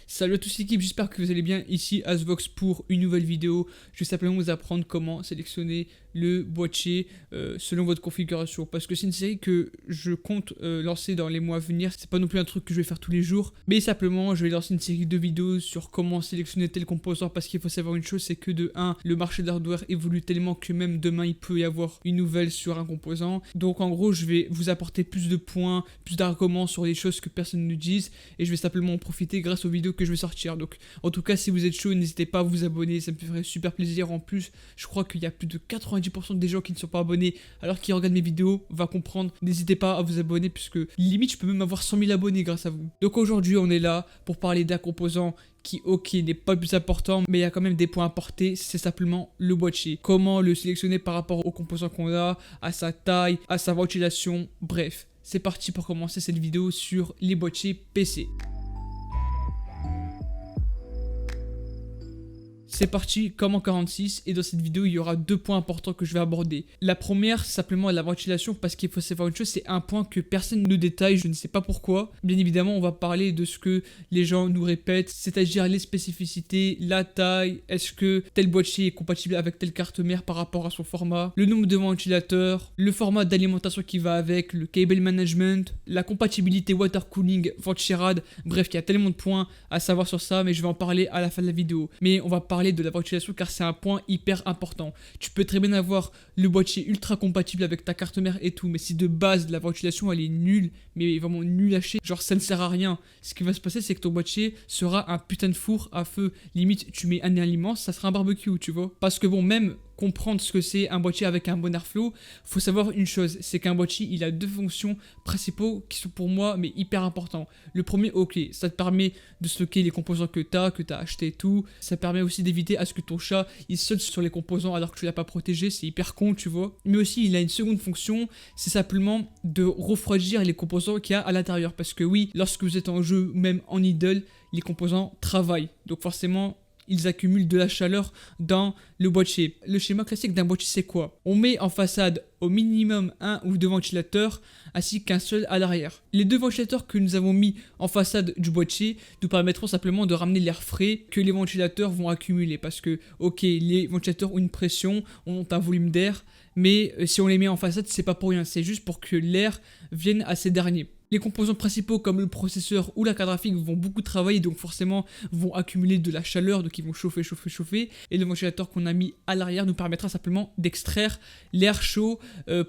Salut à tous l'équipe, j'espère que vous allez bien. Ici Asvox pour une nouvelle vidéo. Je vais simplement vous apprendre comment sélectionner le boîtier selon votre configuration, parce que c'est une série que je compte lancer dans les mois à venir. C'est pas non plus un truc que je vais faire tous les jours, mais simplement je vais lancer une série de vidéos sur comment sélectionner tel composant, parce qu'il faut savoir une chose, c'est que de 1, le marché de l'hardware évolue tellement que même demain il peut y avoir une nouvelle sur un composant. Donc en gros je vais vous apporter plus de points, plus d'arguments sur les choses que personne ne dise, et je vais simplement en profiter grâce aux vidéos que je vais sortir. Donc en tout cas, si vous êtes chaud, n'hésitez pas à vous abonner, ça me ferait super plaisir. En plus, je crois qu'il y a plus de 90% des gens qui ne sont pas abonnés alors qu'ils regardent mes vidéos, va comprendre. N'hésitez pas à vous abonner, puisque limite je peux même avoir 100 000 abonnés grâce à vous. Donc aujourd'hui on est là pour parler d'un composant qui, ok, n'est pas le plus important, mais il y a quand même des points à porter, c'est simplement le boîtier. Comment le sélectionner par rapport aux composants qu'on a, à sa taille, à sa ventilation, bref. C'est parti pour commencer cette vidéo sur les boîtiers PC. C'est parti comme en 46, et dans cette vidéo il y aura deux points importants que je vais aborder. La première, c'est simplement la ventilation, parce qu'il faut savoir une chose, c'est un point que personne ne détaille, je ne sais pas pourquoi. Bien évidemment on va parler de ce que les gens nous répètent, c'est-à-dire les spécificités, la taille, est-ce que tel boîtier est compatible avec telle carte mère par rapport à son format, le nombre de ventilateurs, le format d'alimentation qui va avec, le cable management, la compatibilité water cooling, vent-chirade, bref il y a tellement de points à savoir sur ça, mais je vais en parler à la fin de la vidéo. Mais on va parler de la ventilation car c'est un point hyper important. Tu peux très bien avoir le boîtier ultra compatible avec ta carte mère et tout, mais si de base la ventilation elle est nulle, mais vraiment nulle à chier, genre ça ne sert à rien, ce qui va se passer c'est que ton boîtier sera un putain de four à feu. Limite tu mets un aliment, ça sera un barbecue, tu vois. Parce que bon, même comprendre ce que c'est un boîtier avec un bon airflow, faut savoir une chose, c'est qu'un boîtier il a deux fonctions principaux qui sont pour moi mais hyper importants. Le premier, ok, ça te permet de stocker les composants que tu as acheté et tout, ça permet aussi d'éviter à ce que ton chat il saute sur les composants alors que tu l'as pas protégé, c'est hyper con, tu vois. Mais aussi il a une seconde fonction, c'est simplement de refroidir les composants qu'il y a à l'intérieur, parce que oui, lorsque vous êtes en jeu, même en idle, les composants travaillent, donc forcément ils accumulent de la chaleur dans le boîtier. Le schéma classique d'un boîtier c'est quoi? On met en façade au minimum un ou deux ventilateurs ainsi qu'un seul à l'arrière. Les deux ventilateurs que nous avons mis en façade du boîtier nous permettront simplement de ramener l'air frais que les ventilateurs vont accumuler, parce que ok, les ventilateurs ont une pression, ont un volume d'air, mais si on les met en façade c'est pas pour rien, c'est juste pour que l'air vienne à ces derniers. Les composants principaux comme le processeur ou la carte graphique vont beaucoup travailler, donc forcément vont accumuler de la chaleur, donc ils vont chauffer. Et le ventilateur qu'on a mis à l'arrière nous permettra simplement d'extraire l'air chaud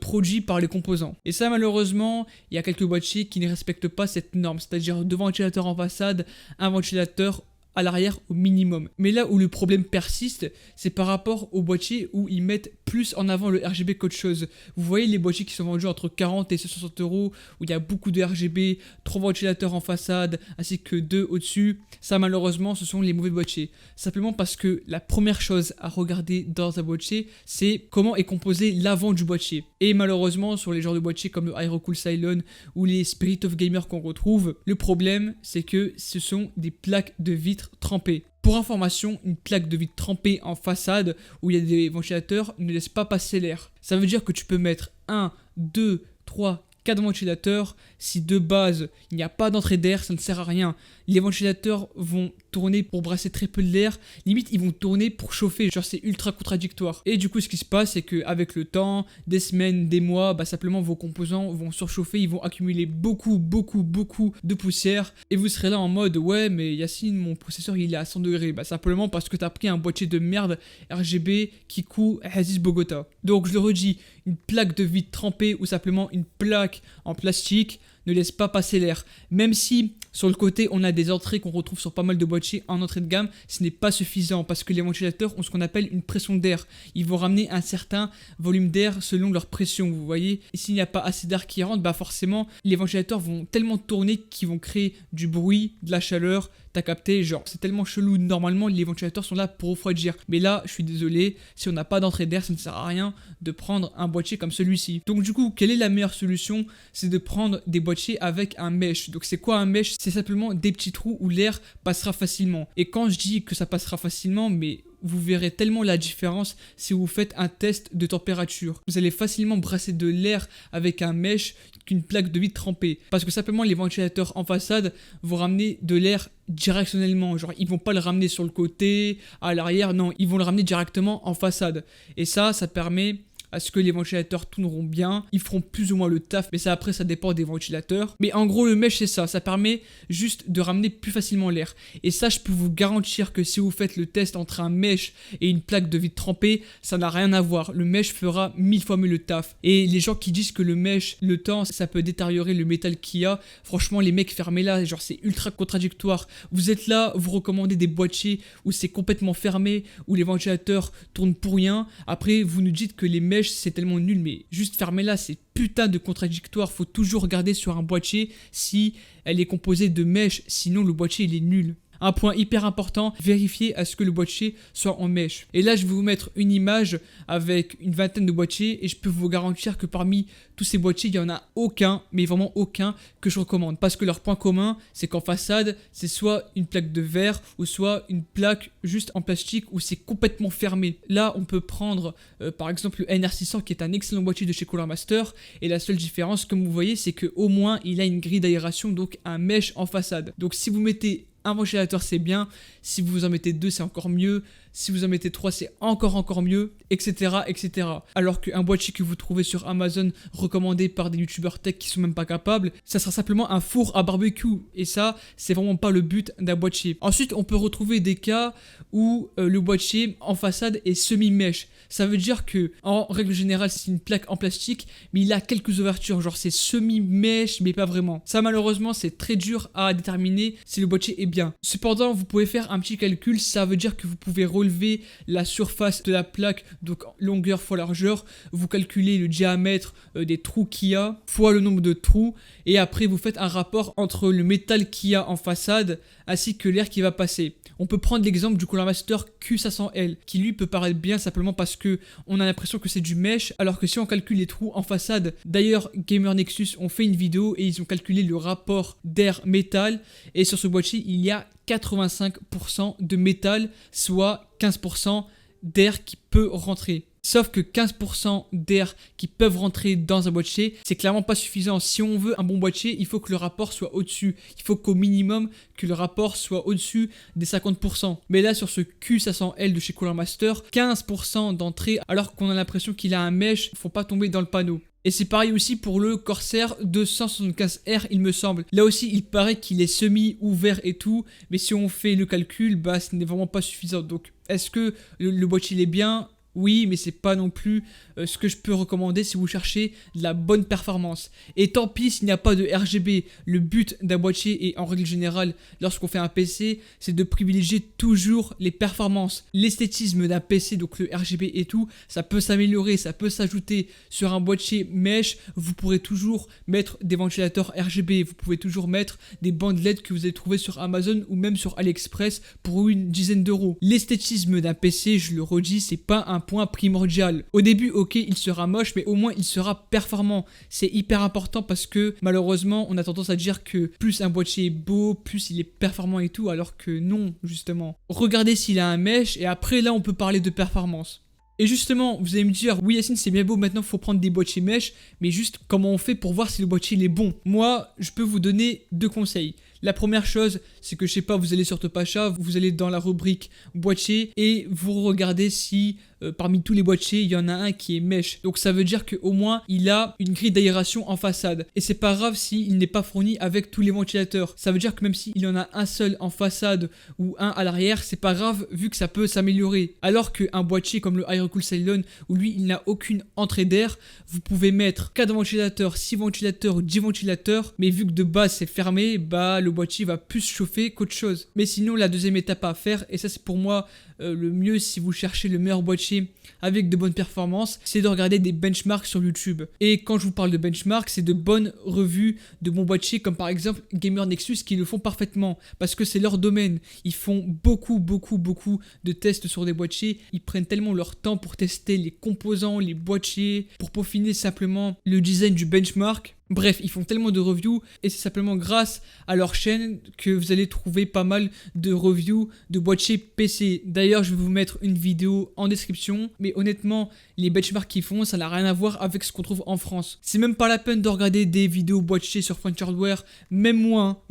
produit par les composants. Et ça malheureusement, il y a quelques boîtiers qui ne respectent pas cette norme, c'est-à-dire deux ventilateurs en façade, un ventilateur à l'arrière au minimum. Mais là où le problème persiste, c'est par rapport aux boîtiers où ils mettent plus en avant le RGB qu'autre chose. Vous voyez les boîtiers qui sont vendus entre 40 et 60 euros, où il y a beaucoup de RGB, 3 ventilateurs en façade, ainsi que 2 au-dessus. Ça malheureusement, ce sont les mauvais boîtiers. Simplement parce que la première chose à regarder dans un boîtier, c'est comment est composé l'avant du boîtier. Et malheureusement, sur les genres de boîtiers comme le Aerocool Cylon ou les Spirit of Gamer qu'on retrouve, le problème, c'est que ce sont des plaques de vitre trempée. Pour information, une plaque de vitre trempée en façade où il y a des ventilateurs ne laisse pas passer l'air. Ça veut dire que tu peux mettre 1, 2, 3, 4 ventilateurs. Si de base il n'y a pas d'entrée d'air, ça ne sert à rien. Les ventilateurs vont tourner pour brasser très peu d'air, limite ils vont tourner pour chauffer, genre c'est ultra contradictoire. Et du coup ce qui se passe c'est qu'avec le temps, des semaines, des mois, simplement vos composants vont surchauffer, ils vont accumuler beaucoup de poussière, et vous serez là en mode ouais mais Yacine, mon processeur il est à 100 degrés, simplement parce que t'as pris un boîtier de merde RGB qui coûte Aziz Bogota. Donc je le redis, une plaque de vitre trempée ou simplement une plaque en plastique ne laisse pas passer l'air. Même si sur le côté on a des entrées qu'on retrouve sur pas mal de boîtiers en entrée de gamme, ce n'est pas suffisant parce que les ventilateurs ont ce qu'on appelle une pression d'air. Ils vont ramener un certain volume d'air selon leur pression, vous voyez. Et s'il n'y a pas assez d'air qui rentre, forcément les ventilateurs vont tellement tourner qu'ils vont créer du bruit, de la chaleur. T'as capté, genre c'est tellement chelou. Normalement les ventilateurs sont là pour refroidir, mais là je suis désolé, si on n'a pas d'entrée d'air ça ne sert à rien de prendre un boîtier comme celui-ci. Donc du coup quelle est la meilleure solution? C'est de prendre des boîtiers avec un mesh. Donc c'est quoi un mesh? C'est simplement des petits trous où l'air passera facilement. Et quand je dis que ça passera facilement, mais vous verrez tellement la différence si vous faites un test de température. Vous allez facilement brasser de l'air avec un mesh qu'une plaque de vitre trempée. Parce que simplement les ventilateurs en façade vont ramener de l'air directionnellement. Genre ils vont pas le ramener sur le côté, à l'arrière, non, ils vont le ramener directement en façade. Et ça permet à ce que les ventilateurs tourneront bien, ils feront plus ou moins le taf, mais ça après ça dépend des ventilateurs. Mais en gros le mesh c'est ça permet juste de ramener plus facilement l'air. Et ça je peux vous garantir que si vous faites le test entre un mesh et une plaque de vitre trempée, ça n'a rien à voir, le mesh fera 1000 fois mieux le taf. Et les gens qui disent que le mesh, le temps, ça peut détériorer le métal qu'il y a, franchement les mecs fermez-la, genre c'est ultra contradictoire. Vous êtes là, vous recommandez des boîtiers où c'est complètement fermé, où les ventilateurs tournent pour rien, après vous nous dites que les meshs c'est tellement nul, mais juste fermez-la, c'est putain de contradictoire. Faut toujours regarder sur un boîtier si elle est composée de mèches, sinon le boîtier il est nul. Un point hyper important, vérifiez à ce que le boîtier soit en mèche. Et là, je vais vous mettre une image avec une vingtaine de boîtiers et je peux vous garantir que parmi tous ces boîtiers, il n'y en a aucun, mais vraiment aucun, que je recommande. Parce que leur point commun, c'est qu'en façade, c'est soit une plaque de verre ou soit une plaque juste en plastique où c'est complètement fermé. Là, on peut prendre par exemple le NR600 qui est un excellent boîtier de chez Cooler Master. Et la seule différence, comme vous voyez, c'est qu'au moins, il a une grille d'aération, donc un mesh en façade. Donc si vous mettez un ventilateur c'est bien, si vous en mettez 2 c'est encore mieux, si vous en mettez 3 c'est encore mieux, etc. etc. Alors qu'un boîtier que vous trouvez sur Amazon recommandé par des youtubeurs tech qui sont même pas capables, ça sera simplement un four à barbecue et ça c'est vraiment pas le but d'un boîtier. Ensuite on peut retrouver des cas où le boîtier en façade est semi-mèche. Ça veut dire que en règle générale c'est une plaque en plastique mais il a quelques ouvertures, genre c'est semi-mèche mais pas vraiment. Ça malheureusement c'est très dur à déterminer si le boîtier est bien. Cependant vous pouvez faire un petit calcul, ça veut dire que vous pouvez relever la surface de la plaque, donc longueur fois largeur, vous calculez le diamètre des trous qu'il y a fois le nombre de trous et après vous faites un rapport entre le métal qu'il y a en façade ainsi que l'air qui va passer. On peut prendre l'exemple du Cooler Master Q500L qui lui peut paraître bien simplement parce que on a l'impression que c'est du mesh alors que si on calcule les trous en façade, d'ailleurs Gamer Nexus ont fait une vidéo et ils ont calculé le rapport d'air métal et sur ce boîtier il y a 85% de métal soit 15% d'air qui peut rentrer. Sauf que 15% d'air qui peuvent rentrer dans un boîtier, c'est clairement pas suffisant. Si on veut un bon boîtier, il faut que le rapport soit au-dessus. Il faut qu'au minimum, que le rapport soit au-dessus des 50%. Mais là, sur ce Q500L de chez Cooler Master, 15% d'entrée, alors qu'on a l'impression qu'il a un mesh, faut pas tomber dans le panneau. Et c'est pareil aussi pour le Corsair 275R, il me semble. Là aussi, il paraît qu'il est semi-ouvert et tout, mais si on fait le calcul, bah, ce n'est vraiment pas suffisant. Donc, est-ce que le boîtier il est bien ? Oui, mais c'est pas non plus ce que je peux recommander si vous cherchez de la bonne performance. Et tant pis s'il n'y a pas de RGB. Le but d'un boîtier et en règle générale, lorsqu'on fait un PC, c'est de privilégier toujours les performances. L'esthétisme d'un PC, donc le RGB et tout, ça peut s'améliorer, ça peut s'ajouter sur un boîtier mesh. Vous pourrez toujours mettre des ventilateurs RGB, vous pouvez toujours mettre des bandes LED que vous allez trouver sur Amazon ou même sur AliExpress pour une dizaine d'euros. L'esthétisme d'un PC, je le redis, c'est pas un point primordial. Au début, ok, il sera moche, mais au moins il sera performant. C'est hyper important parce que malheureusement, on a tendance à dire que plus un boîtier est beau, plus il est performant et tout, alors que non, justement. Regardez s'il a un mesh et après là, on peut parler de performance. Et justement, vous allez me dire, oui Yacine, c'est bien beau, maintenant il faut prendre des boîtiers mesh, mais juste comment on fait pour voir si le boîtier il est bon? Moi, je peux vous donner 2 conseils. La première chose, c'est que je sais pas, vous allez sur Topacha, vous allez dans la rubrique boîtier et vous regardez si parmi tous les boîtiers, il y en a un qui est mesh. Donc ça veut dire qu'au moins, il a une grille d'aération en façade. Et c'est pas grave s'il n'est pas fourni avec tous les ventilateurs. Ça veut dire que même s'il y en a un seul en façade ou un à l'arrière, c'est pas grave vu que ça peut s'améliorer. Alors qu'un boîtier comme le Aerocool Ceylon, où lui, il n'a aucune entrée d'air, vous pouvez mettre 4 ventilateurs, 6 ventilateurs, 10 ventilateurs, mais vu que de base c'est fermé, bah le boîtier va plus chauffer qu'autre chose. Mais sinon, la deuxième étape à faire, et ça c'est pour moi le mieux si vous cherchez le meilleur boîtier avec de bonnes performances, c'est de regarder des benchmarks sur YouTube. Et quand je vous parle de benchmarks, c'est de bonnes revues de bons boîtiers comme par exemple Gamer Nexus qui le font parfaitement parce que c'est leur domaine. Ils font beaucoup de tests sur des boîtiers. Ils prennent tellement leur temps pour tester les composants, les boîtiers, pour peaufiner simplement le design du benchmark. Bref, ils font tellement de reviews et c'est simplement grâce à leur chaîne que vous allez trouver pas mal de reviews de boîtiers PC. D'ailleurs, je vais vous mettre une vidéo en description, mais honnêtement, les benchmarks qu'ils font, ça n'a rien à voir avec ce qu'on trouve en France. C'est même pas la peine de regarder des vidéos boîtiers sur French Hardware. Même moi,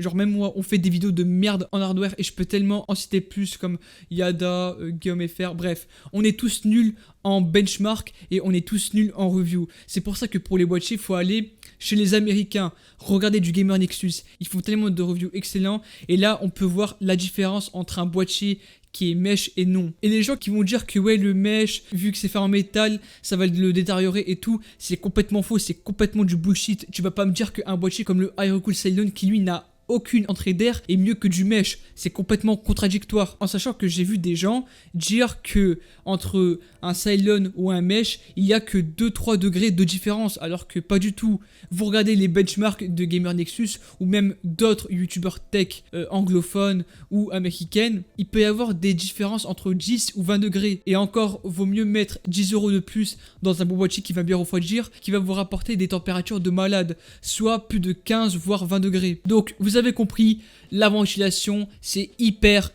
on fait des vidéos de merde en hardware et je peux tellement en citer plus comme Yada, Guillaume FR, bref. On est tous nuls en benchmark et on est tous nuls en review. C'est pour ça que pour les boîtiers, il faut aller chez les Américains, regardez du Gamer Nexus. Ils font tellement de reviews excellents et là, on peut voir la différence entre un boîtier qui est mesh et non. Et les gens qui vont dire que ouais, le mesh, vu que c'est fait en métal, ça va le détériorer et tout, c'est complètement faux, c'est complètement du bullshit. Tu vas pas me dire qu'un boîtier comme le Aerocool Cylon qui lui n'a aucune entrée d'air est mieux que du mesh. C'est complètement contradictoire. En sachant que j'ai vu des gens dire que entre un Cylon ou un mesh, il y a que 2-3 degrés de différence, alors que pas du tout. Vous regardez les benchmarks de Gamer Nexus ou même d'autres youtubeurs tech anglophones ou américaines, il peut y avoir des différences entre 10 ou 20 degrés. Et encore, vaut mieux mettre 10 € de plus dans un bon boîtier qui va bien refroidir, qui va vous rapporter des températures de malade, soit plus de 15 voire 20 degrés. Donc vous avez compris, la ventilation c'est hyper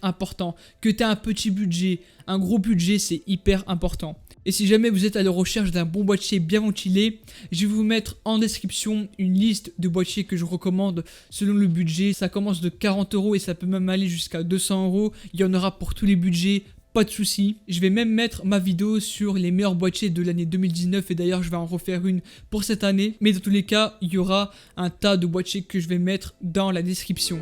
important. Que tu aies un petit budget, un gros budget, c'est hyper important. Et si jamais vous êtes à la recherche d'un bon boîtier bien ventilé, je vais vous mettre en description une liste de boîtiers que je recommande selon le budget. Ça commence de 40 € et ça peut même aller jusqu'à 200 €. Il y en aura pour tous les budgets. Pas de soucis. Je vais même mettre ma vidéo sur les meilleurs boîtiers de l'année 2019 et d'ailleurs je vais en refaire une pour cette année. Mais dans tous les cas, il y aura un tas de boîtiers que je vais mettre dans la description.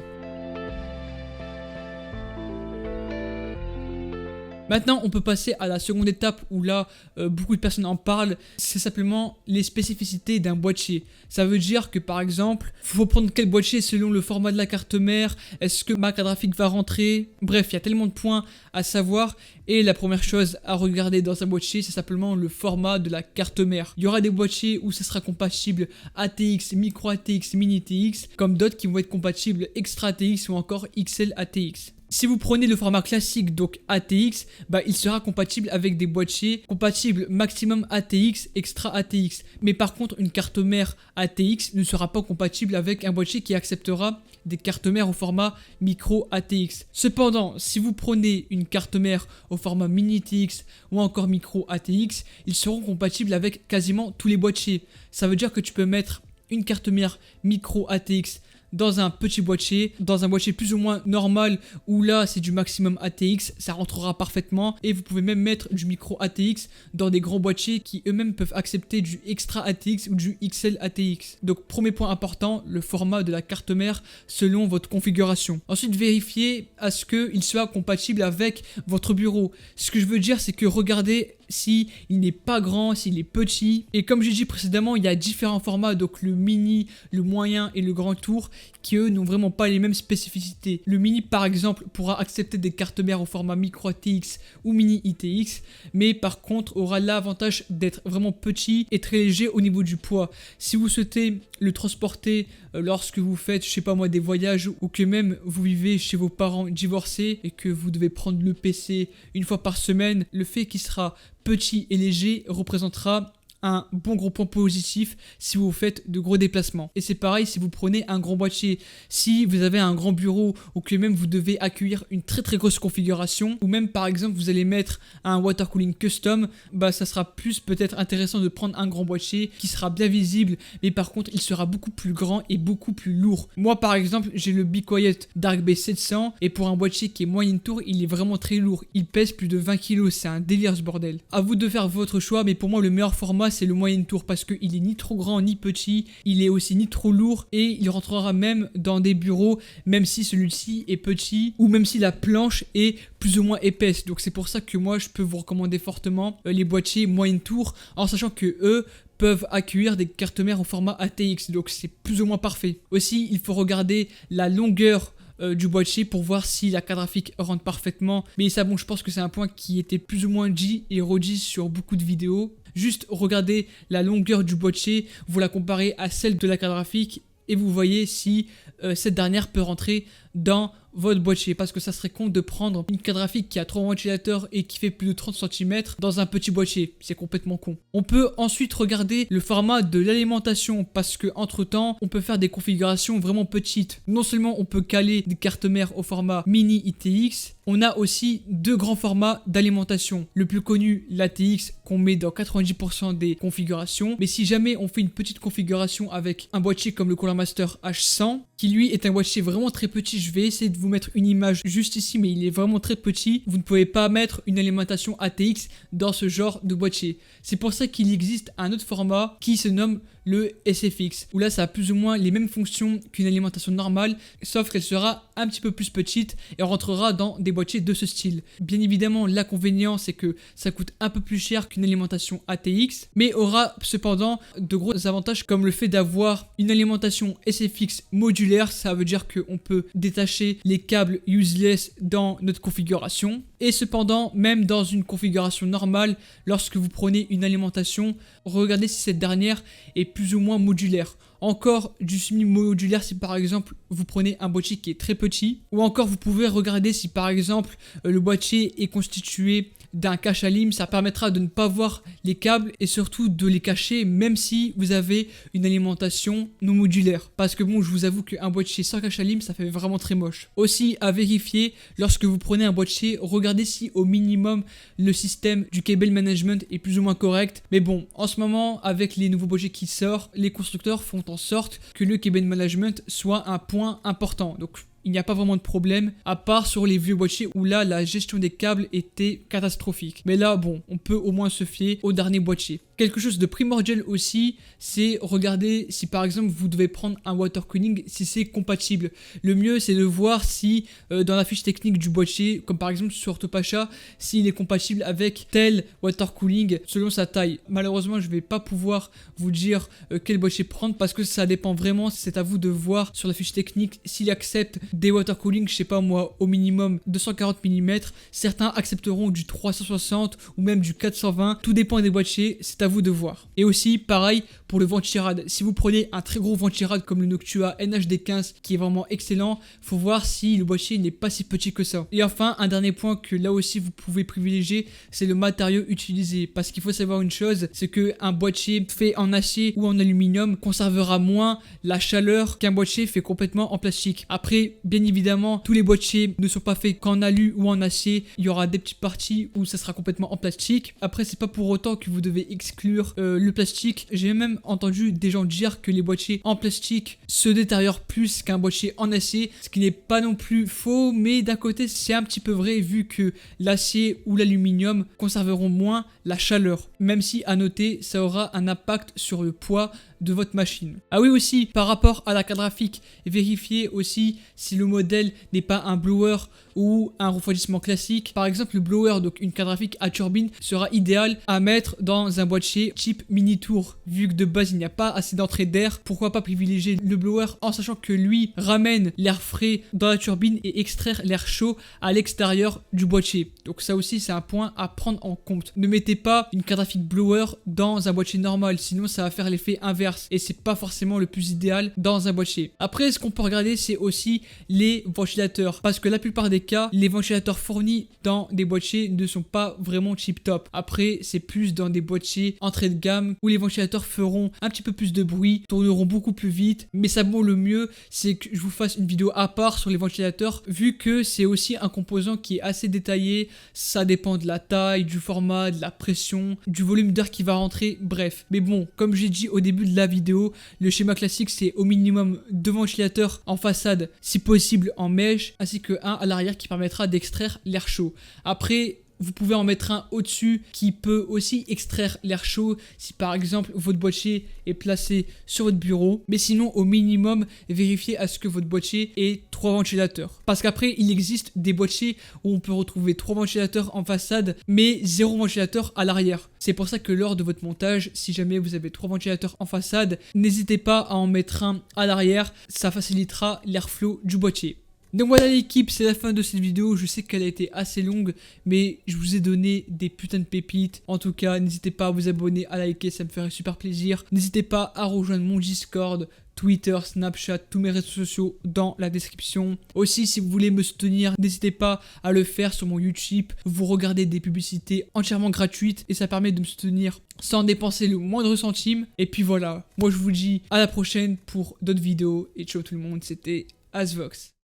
Maintenant, on peut passer à la seconde étape où là, beaucoup de personnes en parlent. C'est simplement les spécificités d'un boîtier. Ça veut dire que par exemple, il faut prendre quel boîtier selon le format de la carte mère. Est-ce que ma carte graphique va rentrer? Bref, il y a tellement de points à savoir. Et la première chose à regarder dans un boîtier, c'est simplement le format de la carte mère. Il y aura des boîtiers où ça sera compatible ATX, Micro ATX, Mini ATX, comme d'autres qui vont être compatibles Extra ATX ou encore XL ATX. Si vous prenez le format classique, donc ATX, il sera compatible avec des boîtiers compatibles maximum ATX, Extra ATX. Mais par contre, une carte mère ATX ne sera pas compatible avec un boîtier qui acceptera des cartes mères au format micro ATX. Cependant, si vous prenez une carte mère au format mini ATX ou encore micro ATX, ils seront compatibles avec quasiment tous les boîtiers. Ça veut dire que tu peux mettre une carte mère micro ATX dans un petit boîtier, dans un boîtier plus ou moins normal où là c'est du maximum ATX, ça rentrera parfaitement et vous pouvez même mettre du micro ATX dans des grands boîtiers qui eux-mêmes peuvent accepter du extra ATX ou du XL ATX. Donc premier point important, le format de la carte mère selon votre configuration. Ensuite vérifiez à ce qu'il soit compatible avec votre bureau. Ce que je veux dire c'est que regardez si il n'est pas grand, s'il est petit. Et comme j'ai dit précédemment, il y a différents formats, donc le mini, le moyen et le grand tour, qui eux n'ont vraiment pas les mêmes spécificités. Le mini par exemple pourra accepter des cartes mères au format micro ATX ou mini ITX, mais par contre aura l'avantage d'être vraiment petit et très léger au niveau du poids. Si vous souhaitez le transporter lorsque vous faites, je sais pas moi, des voyages ou que même vous vivez chez vos parents divorcés et que vous devez prendre le PC une fois par semaine, le fait qu'il sera petit et léger représentera un bon gros point positif si vous faites de gros déplacements. Et c'est pareil si vous prenez un grand boîtier. Si vous avez un grand bureau ou que même vous devez accueillir une très grosse configuration ou même par exemple vous allez mettre un water cooling custom, ça sera plus peut-être intéressant de prendre un grand boîtier qui sera bien visible mais par contre il sera beaucoup plus grand et beaucoup plus lourd. Moi par exemple j'ai le Be Quiet Dark Bay 700 et pour un boîtier qui est moyenne tour il est vraiment très lourd. Il pèse plus de 20 kg, c'est un délire ce bordel. À vous de faire votre choix mais pour moi le meilleur format c'est le moyen tour parce qu'il est ni trop grand ni petit, il est aussi ni trop lourd et il rentrera même dans des bureaux même si celui-ci est petit ou même si la planche est plus ou moins épaisse. Donc c'est pour ça que moi je peux vous recommander fortement les boîtiers moyen tour en sachant que eux peuvent accueillir des cartes mères au format ATX, donc c'est plus ou moins parfait. Aussi il faut regarder la longueur du boîtier pour voir si la carte graphique rentre parfaitement, mais ça bon je pense que c'est un point qui était plus ou moins dit et redit sur beaucoup de vidéos. Juste regardez la longueur du boîtier, vous la comparez à celle de la carte graphique et vous voyez si cette dernière peut rentrer dans votre boîtier, parce que ça serait con de prendre une carte graphique qui a 3 ventilateurs et qui fait plus de 30 cm dans un petit boîtier. C'est complètement con. On peut ensuite regarder le format de l'alimentation, parce que entre temps, on peut faire des configurations vraiment petites. Non seulement on peut caler des cartes mères au format mini ITX, on a aussi 2 grands formats d'alimentation. Le plus connu, l'ATX, qu'on met dans 90% des configurations. Mais si jamais on fait une petite configuration avec un boîtier comme le Cooler Master H100, qui lui est un boîtier vraiment très petit, je vais essayer de vous mettre une image juste ici, mais il est vraiment très petit. Vous ne pouvez pas mettre une alimentation ATX dans ce genre de boîtier. C'est pour ça qu'il existe un autre format qui se nomme le SFX, où là ça a plus ou moins les mêmes fonctions qu'une alimentation normale, sauf qu'elle sera un petit peu plus petite et rentrera dans des boîtiers de ce style. Bien évidemment, l'inconvénient c'est que ça coûte un peu plus cher qu'une alimentation ATX, mais aura cependant de gros avantages comme le fait d'avoir une alimentation SFX modulaire. Ça veut dire qu'on peut détacher les câbles useless dans notre configuration. Et cependant, même dans une configuration normale, lorsque vous prenez une alimentation, regardez si cette dernière est plus ou moins modulaire. Encore du semi-modulaire si par exemple vous prenez un boîtier qui est très petit, ou encore vous pouvez regarder si par exemple le boîtier est constitué d'un cache à lime. Ça permettra de ne pas voir les câbles et surtout de les cacher même si vous avez une alimentation non modulaire, parce que bon, je vous avoue qu'un boîtier sans cache à lime ça fait vraiment très moche. Aussi à vérifier, lorsque vous prenez un boîtier, regardez si au minimum le système du cable management est plus ou moins correct. Mais bon, en ce moment avec les nouveaux boîtiers qui sortent, les constructeurs font en sorte que le cable management soit un point important. Donc il n'y a pas vraiment de problème, à part sur les vieux boîtiers où là la gestion des câbles était catastrophique. Mais là bon, on peut au moins se fier au dernier boîtier. Quelque chose de primordial aussi, c'est regarder si par exemple vous devez prendre un water cooling, si c'est compatible. Le mieux c'est de voir si dans la fiche technique du boîtier, comme par exemple sur Topacha, s'il est compatible avec tel water cooling selon sa taille. Malheureusement je vais pas pouvoir vous dire quel boîtier prendre parce que ça dépend vraiment, c'est à vous de voir sur la fiche technique s'il accepte des water cooling, je sais pas moi, au minimum 240 mm. Certains accepteront du 360 ou même du 420, tout dépend des boîtiers, c'est à vous de voir. Et aussi pareil pour le ventirad, si vous prenez un très gros ventirad comme le Noctua NHD15 qui est vraiment excellent, faut voir si le boîtier n'est pas si petit que ça. Et enfin un dernier point que là aussi vous pouvez privilégier, c'est le matériau utilisé, parce qu'il faut savoir une chose, c'est que un boîtier fait en acier ou en aluminium conservera moins la chaleur qu'un boîtier fait complètement en plastique. Après bien évidemment tous les boîtiers ne sont pas faits qu'en alu ou en acier, il y aura des petites parties où ça sera complètement en plastique. Après c'est pas pour autant que vous devez exclure le plastique. J'ai même entendu des gens dire que les boîtiers en plastique se détériorent plus qu'un boîtier en acier, ce qui n'est pas non plus faux, mais d'un côté c'est un petit peu vrai vu que l'acier ou l'aluminium conserveront moins la chaleur, même si à noter ça aura un impact sur le poids de votre machine. Ah oui aussi, par rapport à la carte graphique, vérifiez aussi si le modèle n'est pas un blower ou un refroidissement classique. Par exemple le blower, donc une carte graphique à turbine, sera idéal à mettre dans un boîtier type mini tour. Vu que de base il n'y a pas assez d'entrée d'air, pourquoi pas privilégier le blower en sachant que lui ramène l'air frais dans la turbine et extraire l'air chaud à l'extérieur du boîtier. Donc ça aussi c'est un point à prendre en compte. Ne mettez pas une carte graphique blower dans un boîtier normal, sinon ça va faire l'effet inverse et c'est pas forcément le plus idéal dans un boîtier. Après ce qu'on peut regarder c'est aussi les ventilateurs, parce que la plupart des cas les ventilateurs fournis dans des boîtiers ne sont pas vraiment tip top. Après c'est plus dans des boîtiers entrée de gamme où les ventilateurs feront un petit peu plus de bruit, tourneront beaucoup plus vite, mais ça bon, le mieux c'est que je vous fasse une vidéo à part sur les ventilateurs vu que c'est aussi un composant qui est assez détaillé. Ça dépend de la taille, du format, de la pression, du volume d'air qui va rentrer, bref. Mais bon, comme j'ai dit au début de la vidéo, le schéma classique c'est au minimum 2 ventilateurs en façade, si possible en mèche, ainsi que un à l'arrière qui permettra d'extraire l'air chaud. Après vous pouvez en mettre un au-dessus qui peut aussi extraire l'air chaud si par exemple votre boîtier est placé sur votre bureau. Mais sinon au minimum vérifiez à ce que votre boîtier ait 3 ventilateurs. Parce qu'après il existe des boîtiers où on peut retrouver 3 ventilateurs en façade mais 0 ventilateur à l'arrière. C'est pour ça que lors de votre montage, si jamais vous avez 3 ventilateurs en façade, n'hésitez pas à en mettre un à l'arrière, ça facilitera l'airflow du boîtier. Donc voilà l'équipe, c'est la fin de cette vidéo. Je sais qu'elle a été assez longue, mais je vous ai donné des putains de pépites. En tout cas, n'hésitez pas à vous abonner, à liker, ça me ferait super plaisir. N'hésitez pas à rejoindre mon Discord, Twitter, Snapchat, tous mes réseaux sociaux dans la description. Aussi, si vous voulez me soutenir, n'hésitez pas à le faire sur mon Utip. Vous regardez des publicités entièrement gratuites et ça permet de me soutenir sans dépenser le moindre centime. Et puis voilà, moi je vous dis à la prochaine pour d'autres vidéos. Et ciao tout le monde, c'était Asvox.